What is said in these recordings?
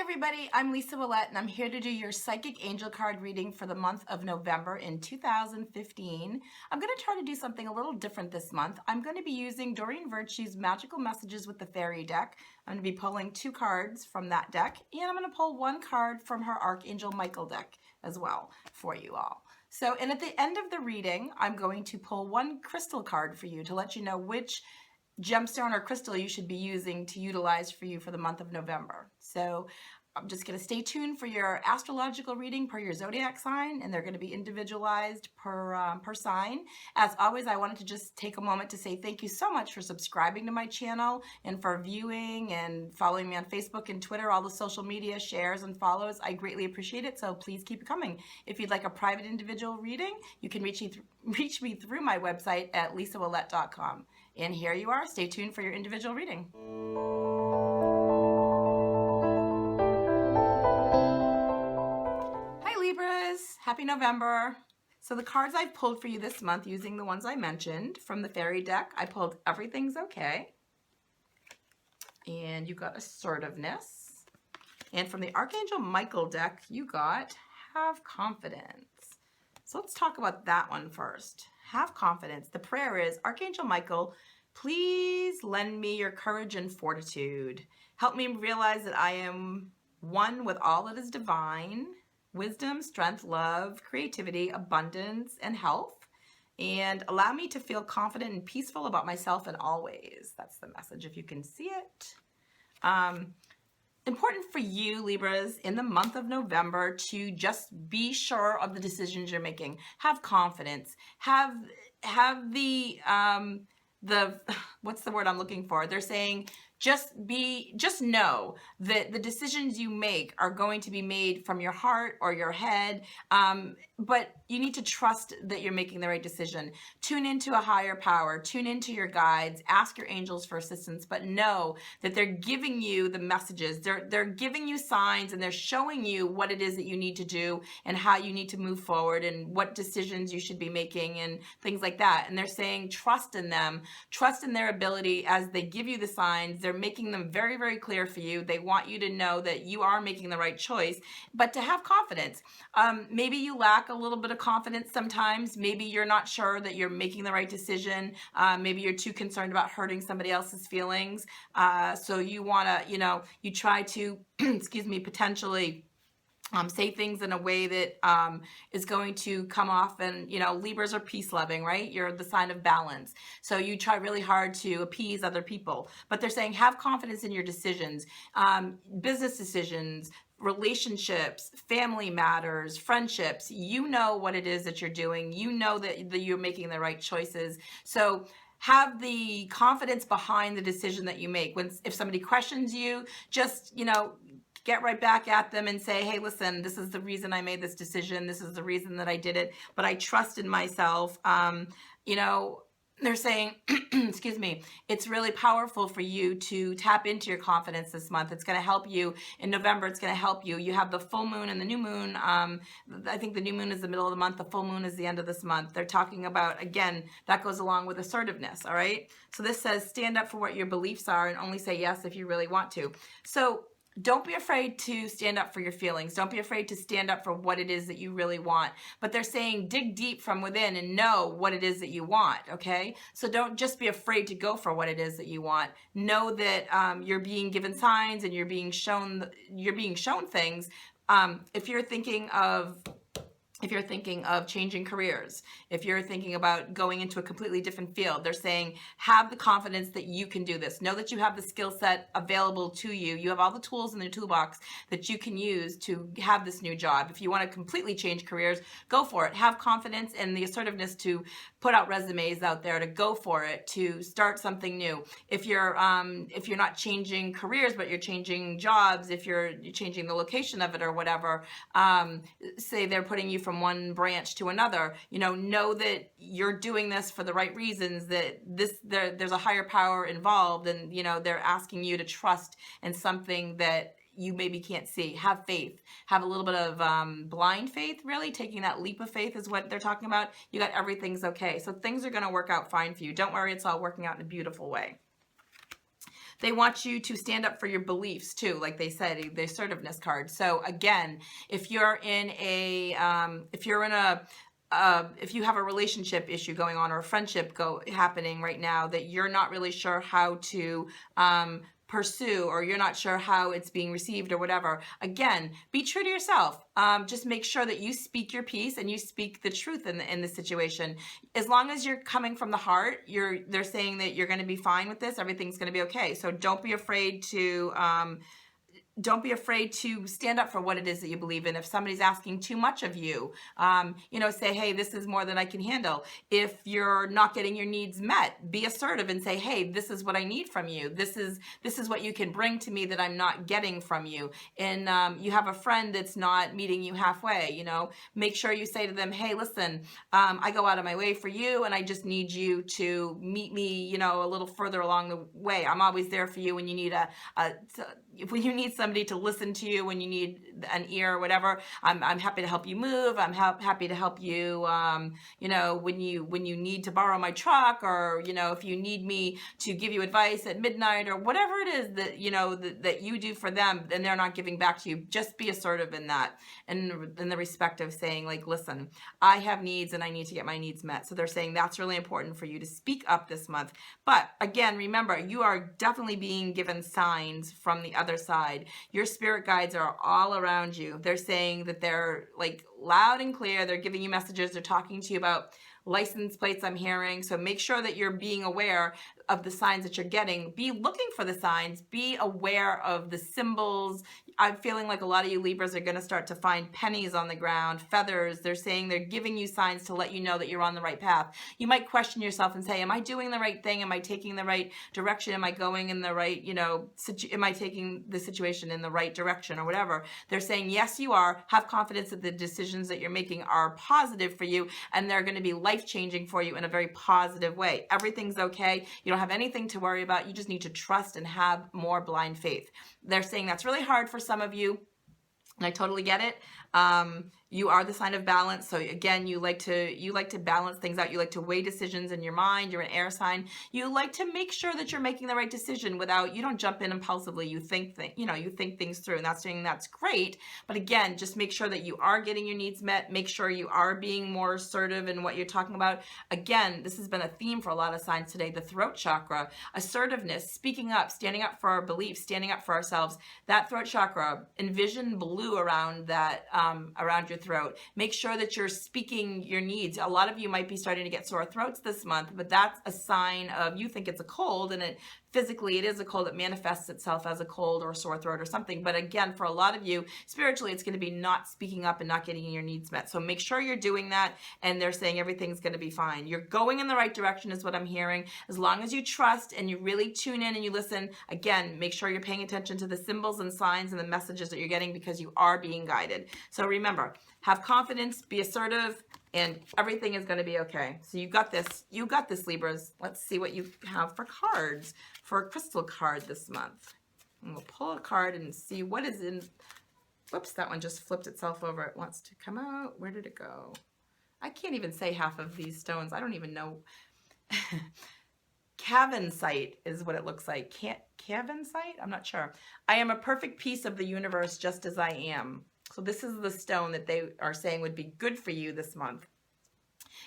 everybody, I'm Lisa Ouellet and I'm here to do your Psychic Angel card reading for the month of November in 2015. I'm going to try to do something a little different this month. I'm going to be using Doreen Virtue's Magical Messages with the Fairy deck. I'm going to be pulling 2 cards from that deck, and I'm going to pull 1 card from her Archangel Michael deck as well for you all. So, and at the end of the reading, I'm going to pull 1 crystal card for you to let you know which gemstone or crystal you should be using to utilize for you for the month of November. So I'm just going to stay tuned for your astrological reading per your zodiac sign, and they're going to be individualized per sign. As always, I wanted to just take a moment to say thank you so much for subscribing to my channel and for viewing and following me on Facebook and Twitter, all the social media shares and follows. I greatly appreciate it, so please keep it coming. If you'd like a private individual reading, you can reach me through my website at lisaouellet.com. And here you are. Stay tuned for your individual reading. Hi Libras, happy November. So the cards I've pulled for you this month using the ones I mentioned from the Fairy deck, I pulled Everything's Okay. And you got Assertiveness. And from the Archangel Michael deck, you got Have Confidence. So let's talk about that one first. Have confidence. The prayer is, Archangel Michael, please lend me your courage and fortitude. Help me realize that I am one with all that is divine, wisdom, strength, love, creativity, abundance, and health. And allow me to feel confident and peaceful about myself in all ways. That's the message, if you can see it. Important for you, Libras, in the month of November to just be sure of the decisions you're making. Have confidence. Have the what's the word I'm looking for? They're saying just know that the decisions you make are going to be made from your heart or your head, but you need to trust that you're making the right decision. Tune into a higher power, tune into your guides, ask your angels for assistance, but know that they're giving you the messages. They're giving you signs, and they're showing you what it is that you need to do and how you need to move forward and what decisions you should be making and things like that. And they're saying trust in them, trust in their ability as they give you the signs. They're making them very, very clear for you. They want you to know that you are making the right choice, but to have confidence. Maybe you lack a little bit of confidence sometimes. Maybe you're not sure that you're making the right decision. Maybe you're too concerned about hurting somebody else's feelings. So you want to, you try to, excuse me, potentially say things in a way that is going to come off, and Libras are peace loving, right? You're the sign of balance, so you try really hard to appease other people, but they're saying have confidence in your decisions, business decisions, relationships, family matters, friendships. You know what it is that you're doing. You know that you're making the right choices. So have the confidence behind the decision that you make. If somebody questions you, just get right back at them and say, hey, listen, this is the reason I made this decision. This is the reason that I did it, but I trust in myself. They're saying, excuse me, it's really powerful for you to tap into your confidence this month. It's going to help you in November. It's going to help you. You have the full moon and the new moon. I think the new moon is the middle of the month. The full moon is the end of this month. They're talking about, again, that goes along with assertiveness. All right. So this says stand up for what your beliefs are and only say yes if you really want to. So don't be afraid to stand up for your feelings. Don't be afraid to stand up for what it is that you really want. But they're saying dig deep from within and know what it is that you want, okay? So don't just be afraid to go for what it is that you want. Know that you're being given signs and you're being shown things. If you're thinking of changing careers, if you're thinking about going into a completely different field, they're saying have the confidence that you can do this. Know that you have the skill set available to you. You have all the tools in the toolbox that you can use to have this new job. If you want to completely change careers, go for it. Have confidence and the assertiveness to put out resumes out there, to go for it, to start something new. If you're not changing careers, but you're changing jobs, if you're changing the location of it or whatever, say they're putting you from one branch to another, know that you're doing this for the right reasons, that there's a higher power involved, and they're asking you to trust in something that you maybe can't see. Have faith. Have a little bit of blind faith, really. Taking that leap of faith is what they're talking about. You got everything's okay. So things are going to work out fine for you. Don't worry, it's all working out in a beautiful way. They want you to stand up for your beliefs too, like they said, the assertiveness card. So again, if you're in a, if you have a relationship issue going on or a friendship happening right now that you're not really sure how to pursue, or you're not sure how it's being received or whatever, again, be true to yourself. Just make sure that you speak your piece and you speak the truth in the situation. As long as you're coming from the heart, they're saying that you're going to be fine with this. Everything's going to be okay. So don't be afraid to stand up for what it is that you believe in. If somebody's asking too much of you, say, hey, this is more than I can handle. If you're not getting your needs met, be assertive and say, hey, this is what I need from you. This is what you can bring to me that I'm not getting from you. And you have a friend that's not meeting you halfway, make sure you say to them, hey, listen, I go out of my way for you, and I just need you to meet me, a little further along the way. I'm always there for you when you need when you need somebody to listen to you, when you need an ear or whatever. I'm happy to help you move. I'm happy to help you, when you need to borrow my truck, or, if you need me to give you advice at midnight, or whatever it is that, that you do for them and they're not giving back to you. Just be assertive in that, and in the respect of saying, like, listen, I have needs and I need to get my needs met. So they're saying that's really important for you to speak up this month. But again, remember, you are definitely being given signs from the other side. Your spirit guides are all around you. They're saying that they're like loud and clear. They're giving you messages. They're talking to you about license plates, I'm hearing. So make sure that you're being aware of the signs that you're getting. Be looking for the signs. Be aware of the symbols. I'm feeling like a lot of you Libras are going to start to find pennies on the ground, feathers. They're saying they're giving you signs to let you know that you're on the right path. You might question yourself and say, am I doing the right thing? Am I taking the right direction? Am I going in the right, am I taking the situation in the right direction, or whatever? They're saying, yes, you are. Have confidence that the decisions that you're making are positive for you, and they're going to be life-changing for you in a very positive way. Everything's okay. You don't have anything to worry about. You just need to trust and have more blind faith. They're saying that's really hard for some of you, and I totally get it. You are the sign of balance. So again, you like to balance things out. You like to weigh decisions in your mind. You're an air sign. You like to make sure that you're making the right decision you don't jump in impulsively. You think things through, and that's great. But again, just make sure that you are getting your needs met. Make sure you are being more assertive in what you're talking about. Again, this has been a theme for a lot of signs today. The throat chakra, assertiveness, speaking up, standing up for our beliefs, standing up for ourselves. That throat chakra, envision blue around that, around your throat. Make sure that you're speaking your needs. A lot of you might be starting to get sore throats this month, but that's a sign of, you think it's a cold, and physically it is a cold. It manifests itself as a cold or a sore throat or something. But again, for a lot of you, spiritually, it's going to be not speaking up and not getting your needs met. So make sure you're doing that, and they're saying everything's going to be fine. You're going in the right direction is what I'm hearing. As long as you trust and you really tune in and you listen, again, make sure you're paying attention to the symbols and signs and the messages that you're getting, because you are being guided. So remember, have confidence, be assertive, and everything is going to be okay. So you got this. You got this, Libras. Let's see what you have for cards, for a crystal card this month. And we'll pull a card and see what is in. Whoops, that one just flipped itself over. It wants to come out. Where did it go? I can't even say half of these stones. I don't even know. Cavensite is what it looks like. Cavensite? I'm not sure. I am a perfect piece of the universe just as I am. So this is the stone that they are saying would be good for you this month.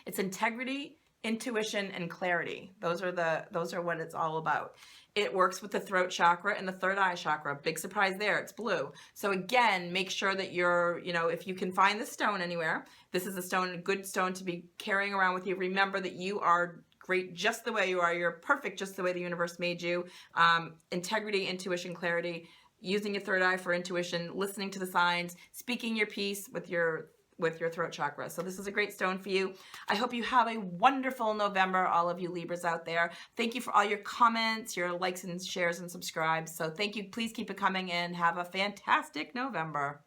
It's integrity, intuition, and clarity. Those are what it's all about. It works with the throat chakra and the third eye chakra. Big surprise there. It's blue. So again, make sure that you're, if you can find the stone anywhere, this is a good stone to be carrying around with you. Remember that you are great just the way you are. You're perfect just the way the universe made you. Integrity, intuition, clarity. Using your third eye for intuition, listening to the signs, speaking your piece with your throat chakra. So this is a great stone for you. I hope you have a wonderful November, all of you Libras out there. Thank you for all your comments, your likes and shares and subscribes. So thank you. Please keep it coming, and have a fantastic November.